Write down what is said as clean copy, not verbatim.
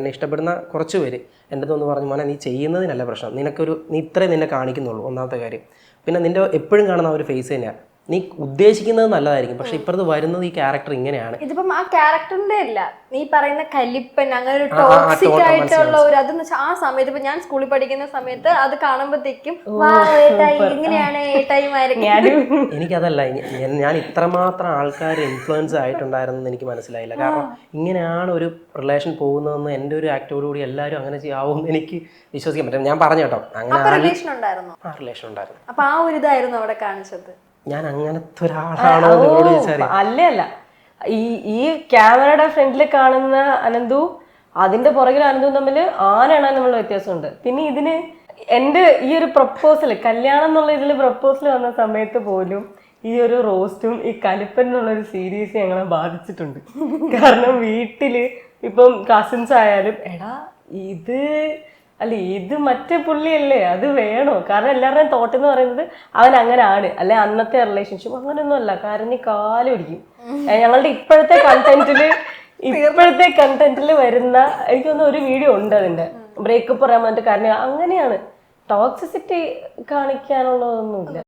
എന്നെ ഇഷ്ടപ്പെടുന്ന കുറച്ച് പേര് എൻ്റെ അടുത്ത് പറഞ്ഞു, മോനെ നീ ചെയ്യുന്നതിനല്ല പ്രശ്നം, നീ ഇത്രയും നിന്നെ കാണിക്കുന്നുള്ളൂ, ഒന്നാമത്തെ കാര്യം. പിന്നെ നിൻ്റെ എപ്പോഴും കാണുന്ന ആ ഒരു ഫേസ് തന്നെയാണ്. നീ ഉദ്ദേശിക്കുന്നത് നല്ലതായിരിക്കും, പക്ഷെ ഇപ്പുറത്ത് വരുന്നത് ഈ ക്യാരക്ടർ ഇങ്ങനെയാണ്. ഇതിപ്പം ആ ക്യാരക്ടറിന്റെ അല്ല, നീ പറയുന്ന കലിപ്പൻ, അങ്ങനെ ഒരു ടോക്സിക് ആയിട്ടുള്ള ഒരു അതെന്ന് വെച്ചാൽ ആ സമയത്ത് ഇപ്പൊ ഞാൻ സ്കൂളിൽ പഠിക്കുന്ന സമയത്ത് അത് കാണുമ്പോഴത്തേക്കും ഇങ്ങനെയാണ് എനിക്കതല്ല, ഞാൻ ഇത്രമാത്രം ആൾക്കാർ ഇൻഫ്ലുവൻസ് ആയിട്ടുണ്ടായിരുന്നെന്ന് എനിക്ക് മനസ്സിലായില്ല. കാരണം ഇങ്ങനെയാണ് ഒരു റിലേഷൻ പോകുന്നതെന്ന് എൻ്റെ ഒരു ആക്ടോടുകൂടി എല്ലാവരും അങ്ങനെ ചെയ്യാവുമെന്ന് എനിക്ക് വിശ്വസിക്കാൻ പറ്റും. ഞാൻ പറഞ്ഞു കേട്ടോ, അങ്ങനെ റിലേഷൻ ഉണ്ടായിരുന്നു. അപ്പൊ ആ ഒരു ഇതായിരുന്നു അവിടെ കാണിച്ചത്. ഞാൻ അങ്ങനത്തെ ഒരാളാണോ അല്ല, ഈ ക്യാമറയുടെ ഫ്രണ്ടിൽ കാണുന്ന അനന്തു അതിന്റെ പുറകിൽ അനന്തു തമ്മിൽ ആനാണ് നമ്മൾ വ്യത്യാസമുണ്ട്. പിന്നെ ഇതിന് എൻ്റെ ഈ ഒരു പ്രപ്പോസൽ, കല്യാണം എന്നുള്ള ഇതിൽ പ്രപ്പോസൽ വന്ന സമയത്ത് പോലും ഈ ഒരു റോസ്റ്റും ഈ കലിപ്പൻ എന്നുള്ളൊരു സീരീസ് ഞങ്ങളെ ബാധിച്ചിട്ടുണ്ട്. കാരണം വീട്ടില് ഇപ്പം കസിൻസ് ആയാലും എടാ ഇത് മറ്റേ പുള്ളിയല്ലേ, അത് വേണോ? കാരണം എല്ലാവരുടെയും തോട്ട് എന്ന് പറയുന്നത് അവൻ അങ്ങനെ ആണ്, അല്ലെ അന്നത്തെ റിലേഷൻഷിപ്പ് അങ്ങനെയൊന്നും അല്ല. കാരണം ഈ കാല് പിടിക്കും. ഞങ്ങളുടെ ഇപ്പോഴത്തെ കണ്ടന്റിൽ വരുന്ന എനിക്ക് തോന്നുന്ന ഒരു വീഡിയോ ഉണ്ട്, അതിന്റെ ബ്രേക്കപ്പ് പറയാൻ വേണ്ടി. കാരണം അങ്ങനെയാണ്, ടോക്സിസിറ്റി കാണിക്കാനുള്ളതൊന്നുമില്ല.